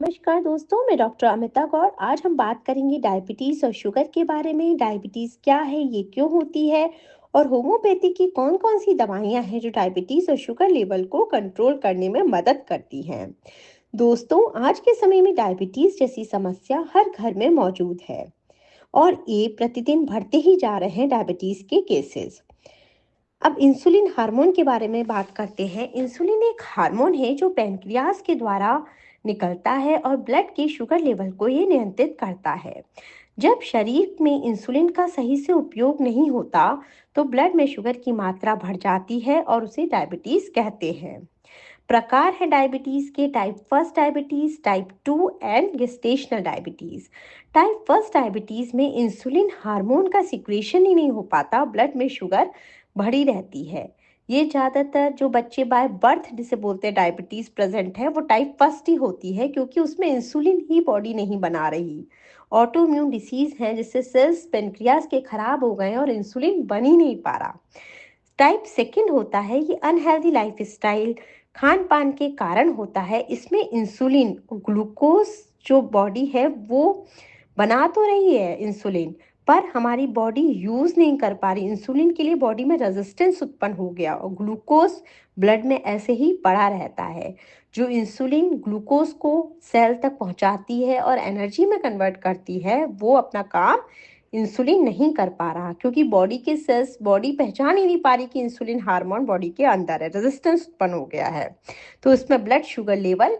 नमस्कार दोस्तों, मैं डॉक्टर अमिता गौड़। आज हम बात करेंगे डायबिटीज़ और शुगर के बारे में। डायबिटीज़ क्या है, ये क्यों होती है और होम्योपैथी की कौन-कौन सी दवाइयाँ हैं जो डायबिटीज़ और शुगर लेवल को कंट्रोल करने में मदद करती हैं। दोस्तों, आज के समय में डायबिटीज़ जैसी समस्या हर घर में मौजूद है और ये प्रतिदिन बढ़ते ही जा रहे हैं डायबिटीज़ के केसेस। अब इंसुलिन हार्मोन के बारे में बात करते हैं। इंसुलिन एक हार्मोन है जो पैनक्रियास के द्वारा निकलता है और ब्लड के शुगर लेवल को ये नियंत्रित करता है। जब शरीर में इंसुलिन का सही से उपयोग नहीं होता तो ब्लड में शुगर की मात्रा बढ़ जाती है और उसे डायबिटीज कहते हैं। प्रकार है डायबिटीज के: type first diabetes, type two and gestational diabetes. Type first diabetes में इंसुलिन हार्मोन का सिक्रेशन ही नहीं हो पाता, ब्लड में शुगर बढ़ी रहती है। ये ज़्यादातर जो बच्चे बाय बर्थ जिसे बोलते हैं डायबिटीज प्रेजेंट है, वो टाइप फर्स्ट ही होती है क्योंकि उसमें इंसुलिन ही बॉडी नहीं बना रही। ऑटो इम्यून डिसीज है जिससे सेल्स पेनक्रियास के खराब हो गए और इंसुलिन बन ही नहीं पा रहा। टाइप सेकंड होता है, ये अनहेल्दी लाइफस्टाइल खान पान के कारण होता है। इसमें इंसुलिन ग्लूकोज जो बॉडी है वो बना तो रही है इंसुलिन, पर हमारी बॉडी यूज नहीं कर पा रही। इंसुलिन के लिए बॉडी में रेजिस्टेंस उत्पन्न हो गया और ग्लूकोज ब्लड में ऐसे ही पड़ा रहता है। जो इंसुलिन ग्लूकोज को सेल तक पहुंचाती है और एनर्जी में कन्वर्ट करती है, वो अपना काम इंसुलिन नहीं कर पा रहा क्योंकि बॉडी के सेल्स बॉडी पहचान ही नहीं पा रही कि इंसुलिन हार्मोन बॉडी के अंदर है, रेजिस्टेंस उत्पन्न हो गया है। तो इसमें ब्लड शुगर लेवल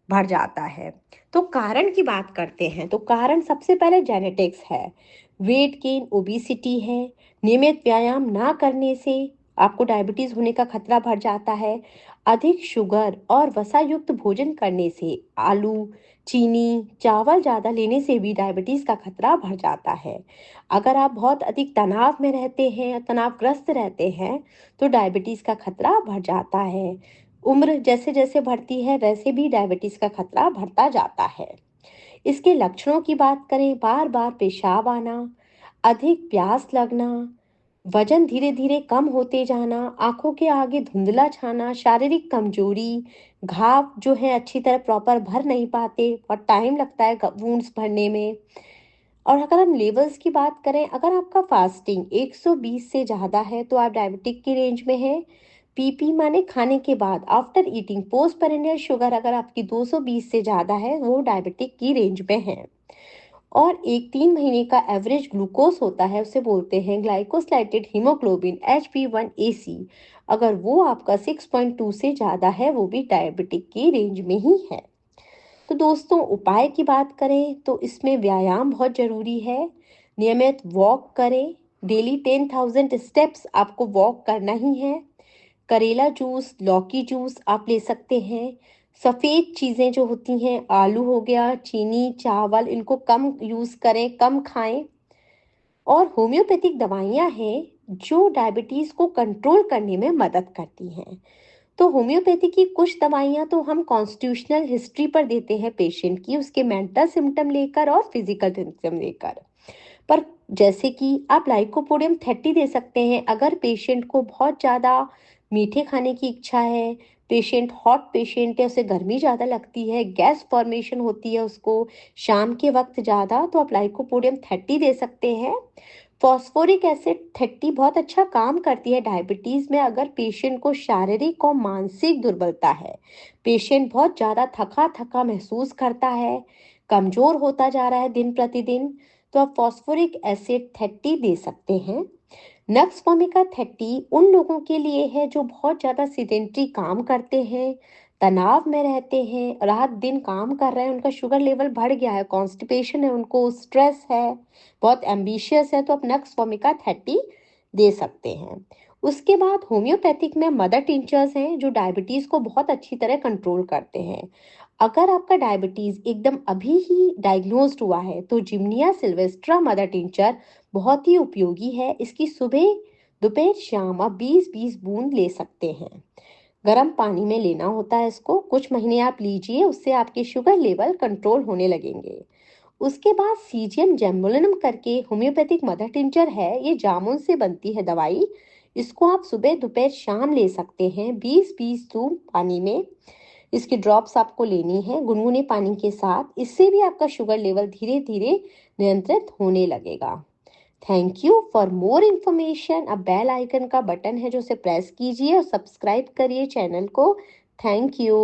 बढ़ जाता है। तो कारण की बात करते हैं तो कारण सबसे पहले जेनेटिक्स है, वेट गेन, ओबेसिटी है। नियमित व्यायाम ना करने से आपको डायबिटीज होने का खतरा बढ़ जाता है। अधिक शुगर और वसा युक्त भोजन करने से, आलू, चीनी, चावल ज़्यादा लेने से भी डायबिटीज़ का खतरा बढ़ जाता है। अगर आप बहुत अधिक तनाव में रहते हैं, तनावग्रस्त रहते हैं, तो डायबिटीज़ का खतरा बढ़ जाता है। उम्र जैसे जैसे बढ़ती है वैसे भी डायबिटीज़ का खतरा बढ़ता जाता है। इसके लक्षणों की बात करें: बार बार पेशाब आना, अधिक प्यास लगना, वजन धीरे धीरे कम होते जाना, आंखों के आगे धुंधला छाना, शारीरिक कमजोरी, घाव जो है अच्छी तरह प्रॉपर भर नहीं पाते और टाइम लगता है वुंड्स भरने में। और अगर हम लेवल्स की बात करें, अगर आपका फास्टिंग 120 से ज़्यादा है तो आप डायबिटिक की रेंज में है। पीपी माने खाने के बाद, after eating, post prandial sugar अगर आपकी 220 से ज़्यादा है, वो डायबिटिक की रेंज में है। और एक 3 महीने का एवरेज ग्लूकोज होता है, उसे बोलते हैं ग्लाइकोसाइलेटेड हीमोग्लोबिन HbA1c। अगर वो आपका 6.2 से ज़्यादा है, वो भी डायबिटिक की रेंज में ही है। तो दोस्तों, उपाय की बात करें तो इसमें व्यायाम बहुत ज़रूरी है। नियमित वॉक करें, डेली 10,000 स्टेप्स आपको वॉक करना ही है। करेला जूस, लौकी जूस आप ले सकते हैं। सफ़ेद चीज़ें जो होती हैं, आलू हो गया, चीनी, चावल, इनको कम यूज़ करें, कम खाएं। और होम्योपैथिक दवाइयाँ हैं जो डायबिटीज़ को कंट्रोल करने में मदद करती हैं। तो होम्योपैथी की कुछ दवाइयाँ तो हम कॉन्स्टिट्यूशनल हिस्ट्री पर देते हैं पेशेंट की, उसके मेंटल सिम्टम लेकर और फिजिकल सिम्टम लेकर। पर जैसे कि आप लाइकोपोडियम 30 दे सकते हैं अगर पेशेंट को बहुत ज़्यादा मीठे खाने की इच्छा है, पेशेंट हॉट पेशेंट है, उसे गर्मी ज़्यादा लगती है, गैस फॉर्मेशन होती है उसको शाम के वक्त ज़्यादा, तो आप लाइकोपोडियम 30 दे सकते हैं। फॉस्फोरिक एसिड 30 बहुत अच्छा काम करती है डायबिटीज़ में। अगर पेशेंट को शारीरिक और मानसिक दुर्बलता है, पेशेंट बहुत ज़्यादा थका थका महसूस करता है, कमज़ोर होता जा रहा है दिन प्रतिदिन, तो आप फॉस्फोरिक एसिड 30 दे सकते हैं। नक्स वोमिका 30 उन लोगों के लिए है जो बहुत ज़्यादा सिडेंट्री काम करते हैं, तनाव में रहते हैं, रात दिन काम कर रहे हैं, उनका शुगर लेवल बढ़ गया है, कॉन्स्टिपेशन है उनको, स्ट्रेस है, बहुत एम्बिशियस है, तो आप नक्स वोमिका 30 दे सकते हैं। उसके बाद होम्योपैथिक में मदर टिंचर्स हैं जो डायबिटीज़ को बहुत अच्छी तरह कंट्रोल करते हैं। अगर आपका डायबिटीज़ एकदम अभी ही डायग्नोस्ड हुआ है तो जिम्निया सिल्वेस्ट्रा मदर टिंचर बहुत ही उपयोगी है। इसकी सुबह, दोपहर, शाम आप 20-20 बूंद ले सकते हैं। गर्म पानी में लेना होता है इसको, कुछ महीने आप लीजिए, उससे आपके शुगर लेवल कंट्रोल होने लगेंगे। उसके बाद सीजियम जेम्बुलिनम करके होम्योपैथिक मदर टिंचर है, ये जामुन से बनती है दवाई। इसको आप सुबह, दोपहर, शाम ले सकते हैं 20-20 बूंद पानी में। इसकी ड्रॉप्स आपको लेनी है गुनगुने पानी के साथ। इससे भी आपका शुगर लेवल धीरे धीरे नियंत्रित होने लगेगा। Thank you. For more information, अब बेल आइकन का बटन है जो उसे प्रेस कीजिए और सब्सक्राइब करिए चैनल को। Thank you.